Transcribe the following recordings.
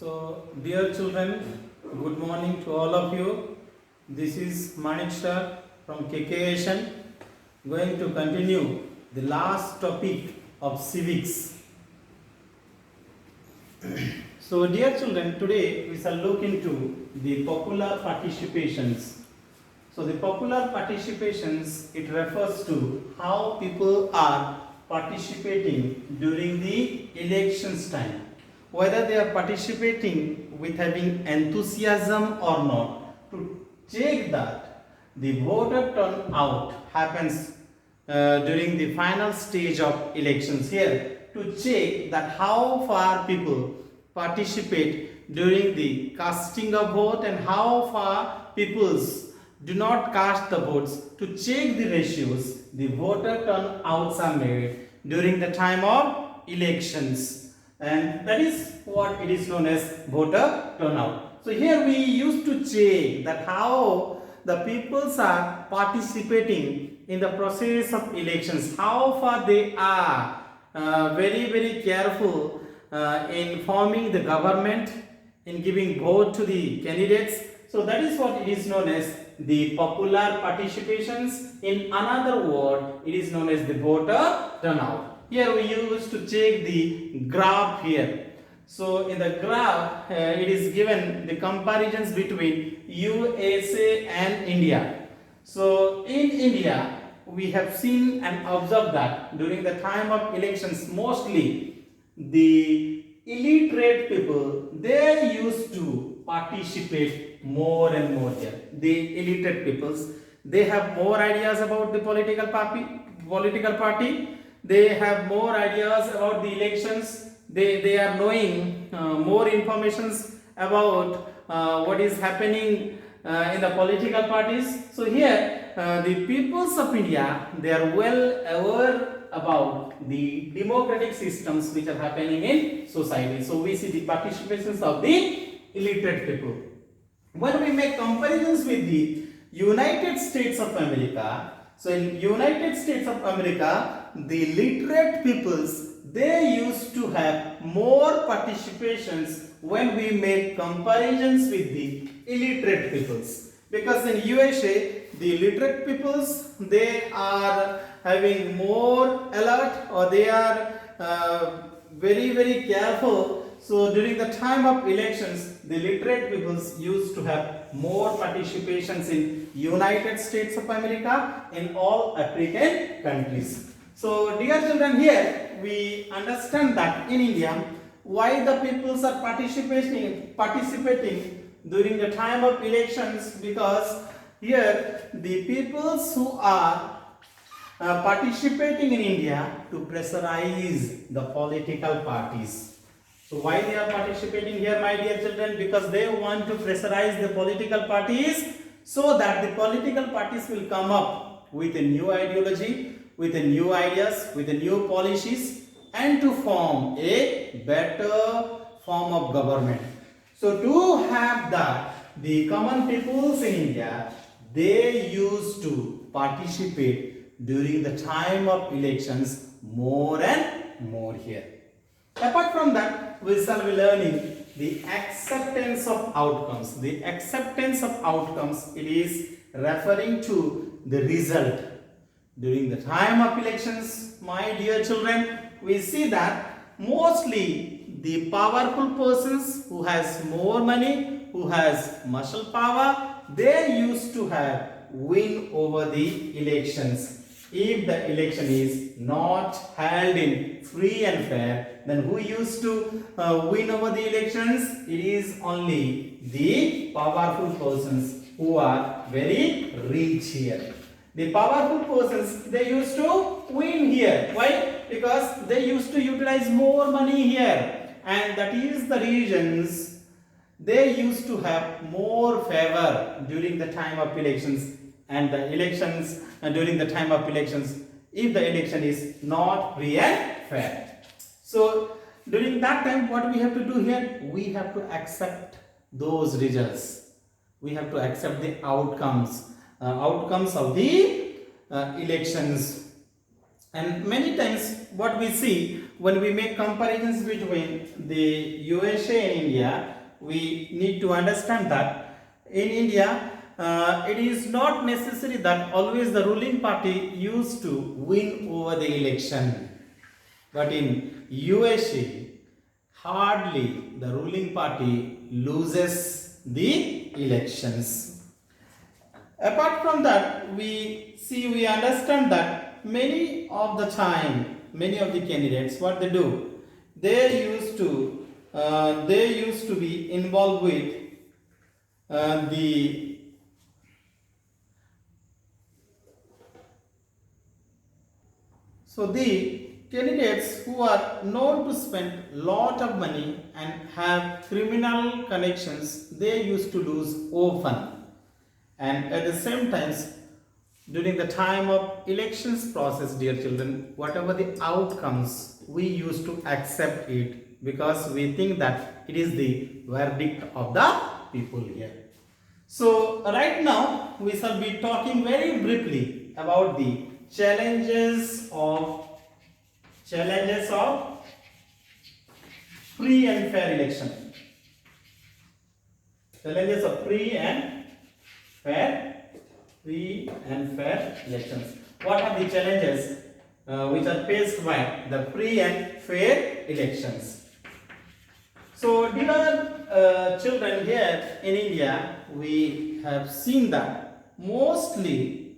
So, dear children, good morning to all of you. This is Manik Shah from KKation, going to continue the last topic of civics. So, dear children, today we shall look into the popular participations. So, the popular participations, it refers to how people are participating during the elections time. Whether they are participating with having enthusiasm or not, to check that the voter turnout happens during the final stage of elections here, to check that how far people participate during the casting of vote and how far peoples do not cast the votes, to check the ratios the voter turnouts are made during the time of elections. And that is what it is known as voter turnout. So here we used to check that how the peoples are participating in the process of elections, how far they are very careful in forming the government, in giving vote to the candidates. So that is what it is known as the popular participations. In another word, it is known as the voter turnout. Here we used to check the graph here. So in the graph, it is given the comparisons between USA and India. So in India, we have seen and observed that during the time of elections, mostly the illiterate people, they used to participate more and more here. The illiterate peoples, they have more ideas about the political party. They have more ideas about the elections. They are knowing more informations about what is happening in the political parties. So here the peoples of India, they are well aware about the democratic systems which are happening in society. So we see the participations of the illiterate people. When we make comparisons with the United States of America, so in United States of America, the literate peoples, they used to have more participations when we make comparisons with the illiterate peoples. Because in USA, the literate peoples, they are having more alert, or they are very careful. So during the time of elections, the literate peoples used to have more participations in United States of America, in all African countries. So dear children, here we understand that in India, why the peoples are participating during the time of elections, because here the peoples who are participating in India to pressurize the political parties. So why they are participating here, my dear children? Because they want to pressurize the political parties, so that the political parties will come up with a new ideology, with a new ideas, with a new policies, and to form a better form of government. So to have that, the common peoples in India, they used to participate during the time of elections more and more here. Apart from that, we shall be learning the acceptance of outcomes. The acceptance of outcomes, it is referring to the result. During the time of elections, my dear children, we see that mostly the powerful persons who has more money, who has muscle power, they used to have win over the elections. If the election is not held in free and fair, then who used to win over the elections? It is only the powerful persons who are very rich here. The powerful persons, they used to win here. Why? Because they used to utilize more money here, and that is the reasons they used to have more favor during the time of elections. And the elections, during the time of elections, if the election is not free and fair. So during that time, what we have to do here? We have to accept those results. We have to accept the outcomes of the elections. And many times what we see, when we make comparisons between the USA and India, we need to understand that in India, it is not necessary that always the ruling party used to win over the election. But in USA, hardly the ruling party loses the elections. Apart from that, we understand that many of the time, many of the candidates, what they do, they used to be involved with the so the candidates who are known to spend lot of money and have criminal connections, they used to lose often. And at the same time, during the time of elections process, dear children, whatever the outcomes, we used to accept it because we think that it is the verdict of the people here. So right now we shall be talking very briefly about the challenges of free and fair election. Challenges of free and fair elections. What are the challenges which are faced by the free and fair elections? So, dear children, here in India, we have seen that mostly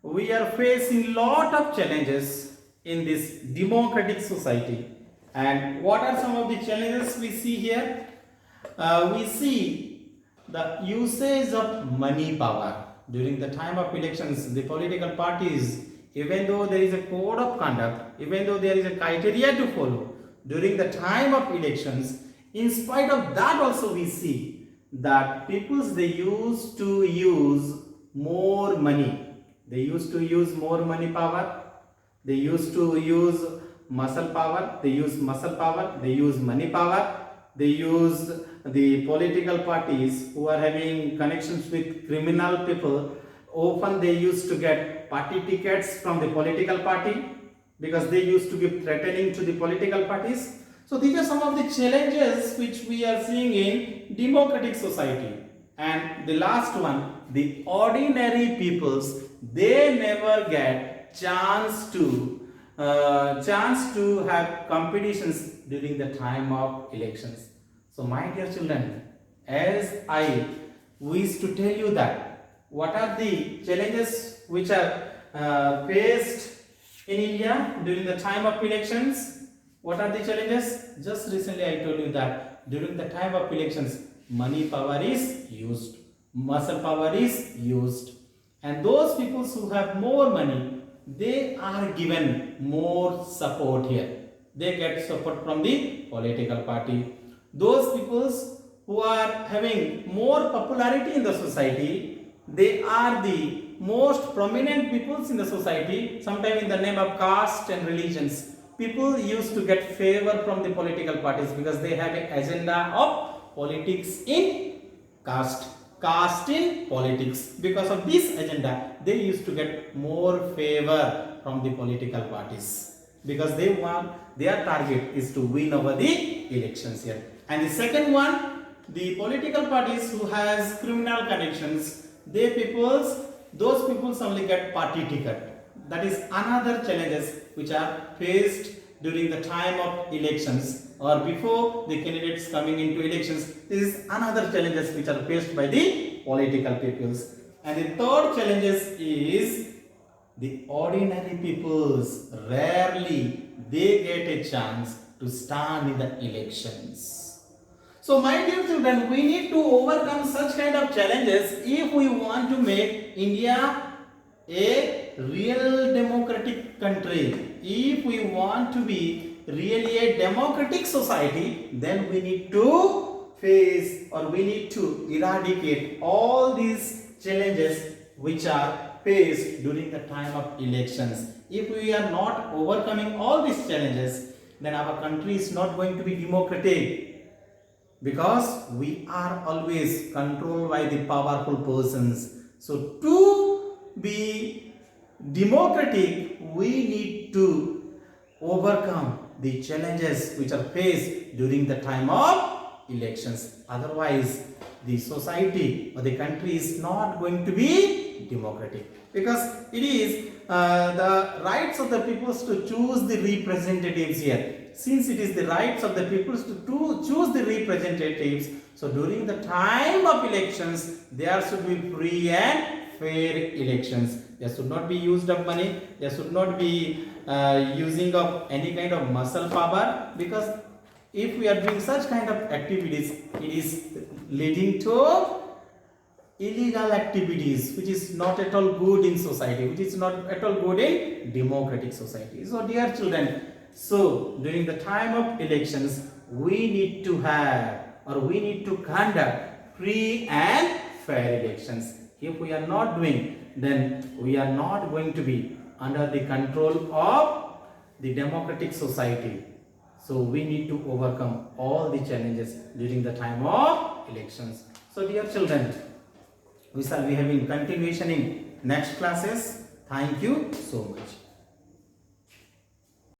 we are facing lot of challenges in this democratic society. And what are some of the challenges we see here? We see the usage of money power. During the time of elections, the political parties, even though there is a code of conduct, even though there is a criteria to follow, during the time of elections, in spite of that also we see that they used to use more money. They used to use more money power. They used to use muscle power. They use muscle power. They use money power. They use the political parties who are having connections with criminal people. Often they used to get party tickets from the political party because they used to be threatening to the political parties. So these are some of the challenges which we are seeing in democratic society. And the last one, the ordinary peoples, they never get chance to have competitions during the time of elections. So my dear children, as I wish to tell you that what are the challenges which are faced in India during the time of elections? What are the challenges? Just recently I told you that during the time of elections, money power is used, muscle power is used, and those people who have more money, they are given more support here. They get support from the political party. Those people who are having more popularity in the society, they are the most prominent peoples in the society. Sometimes in the name of caste and religions, people used to get favor from the political parties because they have an agenda of politics in caste in politics. Because of this agenda, they used to get more favor from the political parties because they want, their target is to win over the elections here. And the second one, the political parties who has criminal connections, those people only get party ticket. That is another challenges which are faced during the time of elections or before the candidates coming into elections. This is another challenges which are faced by the political peoples. And the third challenges is the ordinary peoples. Rarely they get a chance to stand in the elections. So my dear children, we need to overcome such kind of challenges if we want to make India a real democratic country. If we want to be really a democratic society, then we need to face or we need to eradicate all these challenges which are faced during the time of elections. If we are not overcoming all these challenges, then our country is not going to be democratic, because we are always controlled by the powerful persons. So to be democratic, we need to overcome the challenges which are faced during the time of elections. Otherwise, the society or the country is not going to be democratic, because it is the rights of the peoples to choose the representatives here. Since it is the rights of the peoples to choose the representatives, so during the time of elections, there should be free and fair elections. There should not be used of money. There should not be using of any kind of muscle power, because if we are doing such kind of activities, it is leading to illegal activities, which is not at all good in society, which is not at all good in democratic society. So dear children, so during the time of elections, we need to have, or we need to conduct free and fair elections. If we are not doing, then we are not going to be under the control of the democratic society. So we need to overcome all the challenges during the time of elections. So dear children, we shall be having continuation in next classes. Thank you so much.